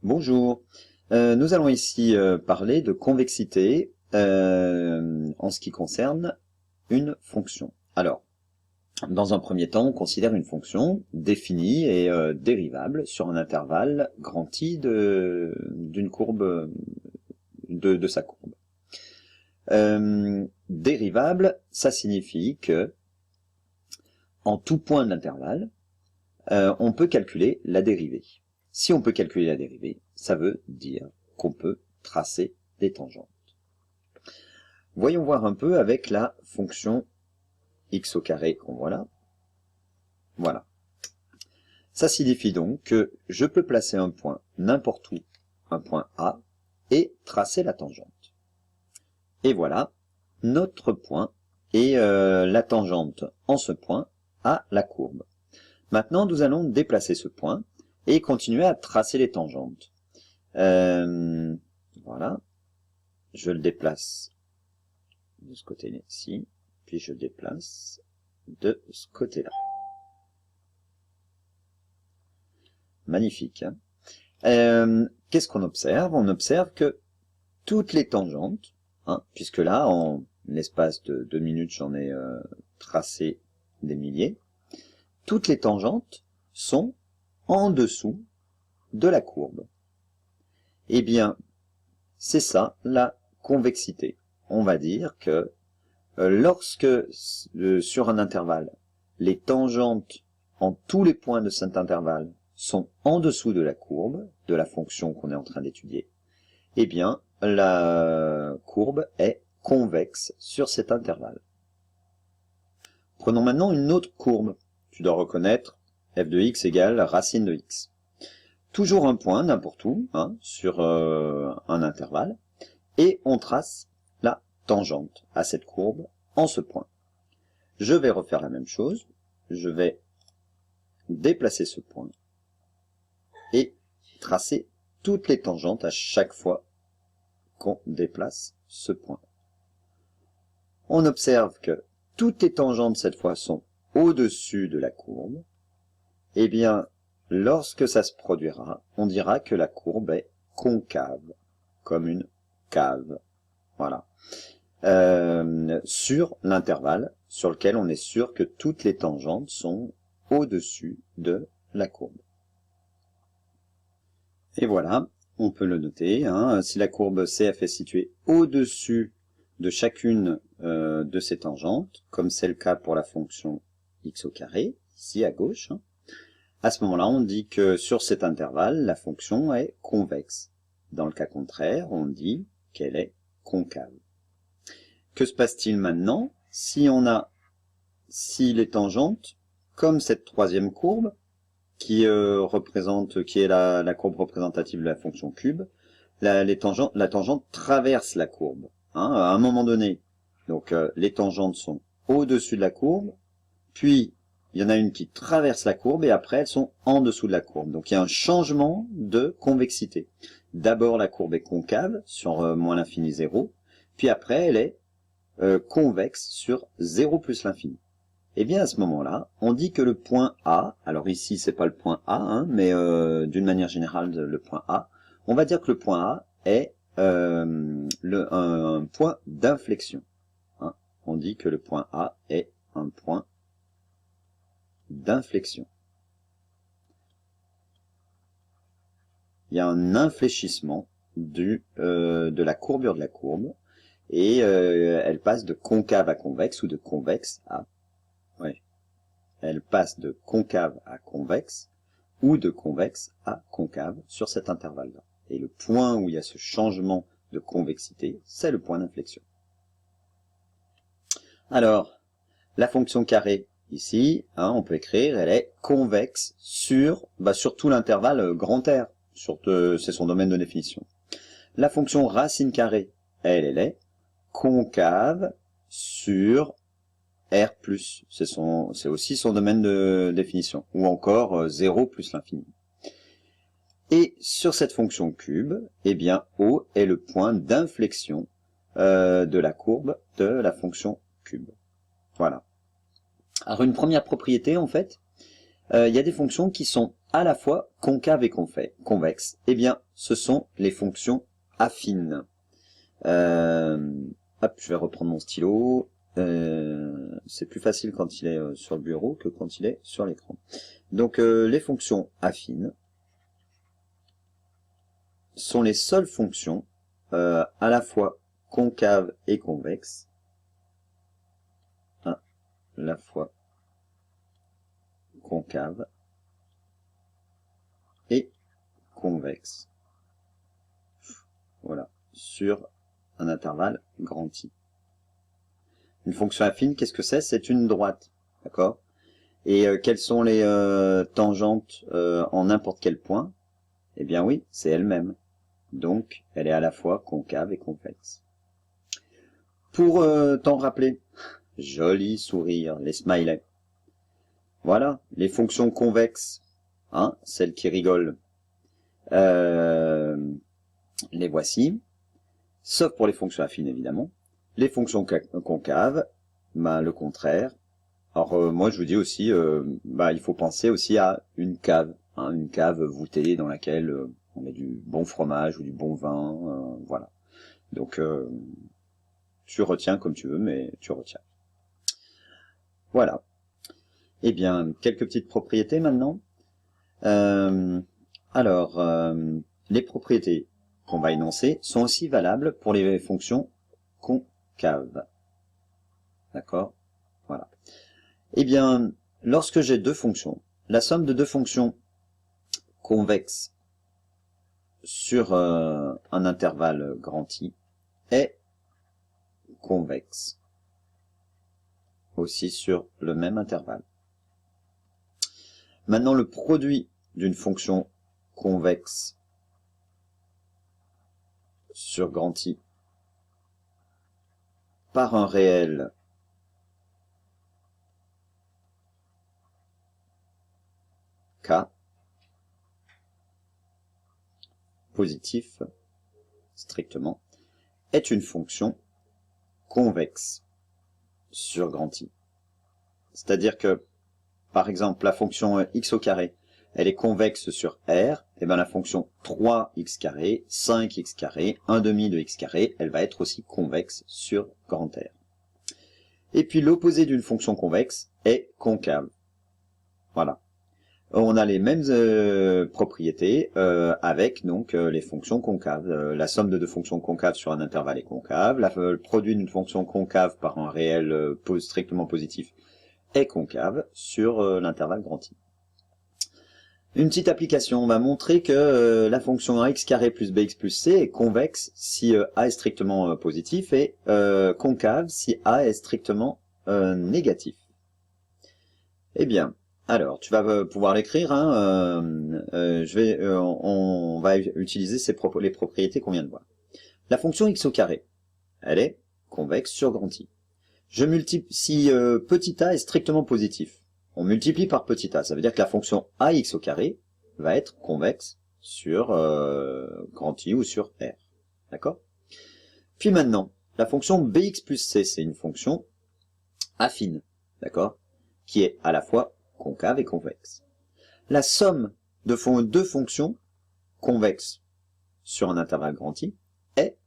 Bonjour, nous allons ici parler de convexité en ce qui concerne une fonction. Alors, dans un premier temps, on considère une fonction définie et dérivable sur un intervalle grand I d'une courbe, de sa courbe. Dérivable, ça signifie que en tout point de l'intervalle, on peut calculer la dérivée. Si on peut calculer la dérivée, ça veut dire qu'on peut tracer des tangentes. Voyons voir un peu avec la fonction x au carré qu'on voit là. Voilà. Ça signifie donc que je peux placer un point n'importe où, un point A, et tracer la tangente. Et voilà, notre point et la tangente en ce point à la courbe. Maintenant, nous allons déplacer ce point et continuer à tracer les tangentes. Voilà, je le déplace de ce côté-là ici, puis je déplace de ce côté-là. Magnifique. Hein, qu'est-ce qu'on observe? On observe que toutes les tangentes, puisque là, en l'espace de 2 minutes, j'en ai tracé des milliers, toutes les tangentes sont en dessous de la courbe. Eh bien, c'est ça la convexité. On va dire que lorsque sur un intervalle, les tangentes en tous les points de cet intervalle sont en dessous de la courbe, de la fonction qu'on est en train d'étudier, eh bien, la courbe est convexe sur cet intervalle. Prenons maintenant une autre courbe. Tu dois reconnaître f de x égale racine de x. Toujours un point, n'importe où, sur un intervalle, et on trace la tangente à cette courbe en ce point. Je vais refaire la même chose, je vais déplacer ce point et tracer toutes les tangentes à chaque fois qu'on déplace ce point. On observe que toutes les tangentes cette fois sont au-dessus de la courbe. Eh bien, lorsque ça se produira, on dira que la courbe est concave, comme une cave. Voilà. Sur l'intervalle sur lequel on est sûr que toutes les tangentes sont au-dessus de la courbe. Et voilà, on peut le noter. Si la courbe CF est située au-dessus de chacune de ces tangentes, comme c'est le cas pour la fonction x au carré, ici à gauche, à ce moment-là, on dit que sur cet intervalle, la fonction est convexe. Dans le cas contraire, on dit qu'elle est concave. Que se passe-t-il maintenant si les tangentes, comme cette troisième courbe, qui est la courbe représentative de la fonction cube, la tangente traverse la courbe, à un moment donné. Donc les tangentes sont au-dessus de la courbe, puis il y en a une qui traverse la courbe et après elles sont en dessous de la courbe. Donc il y a un changement de convexité. D'abord la courbe est concave sur moins l'infini 0, puis après elle est convexe sur 0 plus l'infini. Et bien à ce moment-là, on dit que le point A, alors ici c'est pas le point A, mais d'une manière générale le point A, on va dire que le point A est un point d'inflexion. On dit que le point A est un point d'inflexion. Il y a un infléchissement de la courbure de la courbe et elle passe de concave à convexe ou de convexe à... Ouais. Elle passe de concave à convexe ou de convexe à concave sur cet intervalle-là. Et le point où il y a ce changement de convexité, c'est le point d'inflexion. Alors, la fonction carré, ici, on peut écrire, elle est convexe sur tout l'intervalle grand R. C'est son domaine de définition. La fonction racine carrée, elle est concave sur R+, c'est aussi son domaine de définition, ou encore 0 plus l'infini. Et sur cette fonction cube, eh bien, O est le point d'inflexion de la courbe de la fonction cube. Voilà. Alors une première propriété, en fait, il y a des fonctions qui sont à la fois concave et convexe, eh bien, ce sont les fonctions affines. Hop, je vais reprendre mon stylo. C'est plus facile quand il est sur le bureau que quand il est sur l'écran. Donc, les fonctions affines sont les seules fonctions à la fois concave et convexe. À la fois concave et convexe. Voilà, sur un intervalle grand I. Une fonction affine, qu'est-ce que c'est? C'est une droite, d'accord? Et quelles sont les tangentes en n'importe quel point? Eh bien oui, c'est elle-même. Donc, elle est à la fois concave et convexe. Pour t'en rappeler, joli sourire, les smileys. Voilà, les fonctions convexes, hein, celles qui rigolent, les voici, sauf pour les fonctions affines évidemment. Les fonctions concaves, bah, le contraire. Alors moi je vous dis aussi, il faut penser aussi à une cave, hein, une cave voûtée dans laquelle on met du bon fromage ou du bon vin, voilà. Donc tu retiens comme tu veux, mais tu retiens. Voilà. Eh bien, quelques petites propriétés maintenant. Les propriétés qu'on va énoncer sont aussi valables pour les fonctions concaves. D'accord? Voilà. Eh bien, lorsque j'ai deux fonctions, la somme de deux fonctions convexes sur un intervalle grand I est convexe aussi sur le même intervalle. Maintenant, le produit d'une fonction convexe sur grand I par un réel K positif, strictement, est une fonction convexe sur grand I. C'est-à-dire que, par exemple, la fonction x au carré, elle est convexe sur R, et bien la fonction 3x carré, 5x carré, 1 demi de x carré, elle va être aussi convexe sur grand R. Et puis l'opposé d'une fonction convexe est concave. Voilà. On a les mêmes propriétés avec donc les fonctions concaves. La somme de deux fonctions concaves sur un intervalle est concave. Le produit d'une fonction concave par un réel strictement positif est concave sur l'intervalle grand I. Une petite application, on va montrer que la fonction ax carré plus bx plus c est convexe si a est strictement positif et concave si a est strictement négatif. Eh bien, alors, tu vas pouvoir l'écrire, hein, on va utiliser les propriétés qu'on vient de voir. La fonction x au carré, elle est convexe sur grand I. Je multiplie, si petit a est strictement positif, on multiplie par petit a, ça veut dire que la fonction ax au carré va être convexe sur grand I ou sur R. D'accord? Puis maintenant, la fonction bx plus c, c'est une fonction affine, d'accord? Qui est à la fois concave et convexe. La somme de deux fonctions convexes sur un intervalle grand I est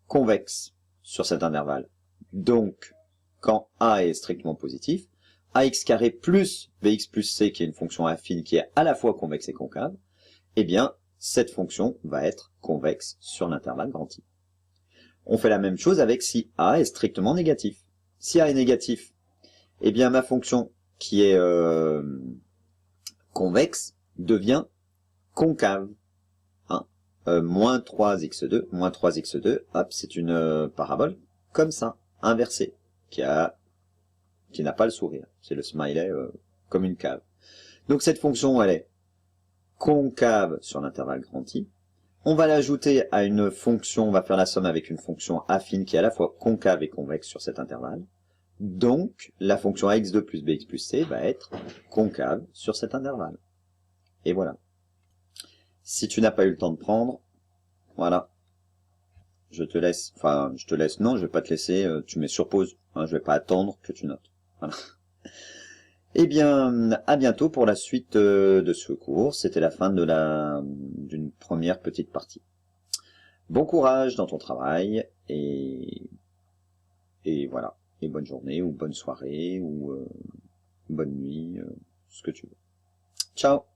convexe sur cet intervalle. Donc, quand A est strictement positif, ax carré plus bx plus c, qui est une fonction affine qui est à la fois convexe et concave, eh bien, cette fonction va être convexe sur l'intervalle grand I. On fait la même chose avec si A est strictement négatif. Si A est négatif, eh bien, ma fonction qui est convexe devient concave. Hein. Moins 3x2, moins 3x2, hop, c'est une parabole comme ça, inversée, qui n'a pas le sourire. C'est le smiley comme une cave. Donc cette fonction, elle est concave sur l'intervalle grand I. On va l'ajouter à une fonction, on va faire la somme avec une fonction affine qui est à la fois concave et convexe sur cet intervalle. Donc, la fonction ax2 plus bx plus c va être concave sur cet intervalle. Et voilà. Si tu n'as pas eu le temps de prendre, voilà. Je te laisse, non, je vais pas te laisser, tu mets sur pause. Hein, je vais pas attendre que tu notes. Voilà. Eh bien, à bientôt pour la suite de ce cours. C'était la fin d'une première petite partie. Bon courage dans ton travail et voilà. Et bonne journée ou bonne soirée ou bonne nuit, ce que tu veux. Ciao!